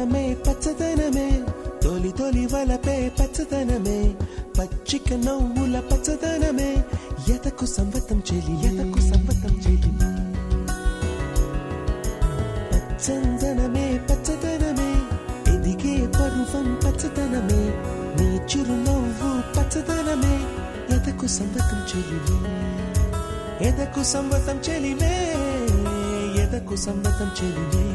అందమే పచ్చదనమే తొలి తొలి వలపే పచ్చదనమే పచ్చిక నవ్వుల పచ్చదనమే ఎదకు సంవతం చెలి పచ్చందనమే పచ్చదనమే ఎదిగే పర్వం పచ్చదనమే నీ చిరునవ్వు పచ్చదనమే ఎదకు సంవతం చెలివే ఎదకు సంవతం చెలివే ఎదకు సంవతం చెలివే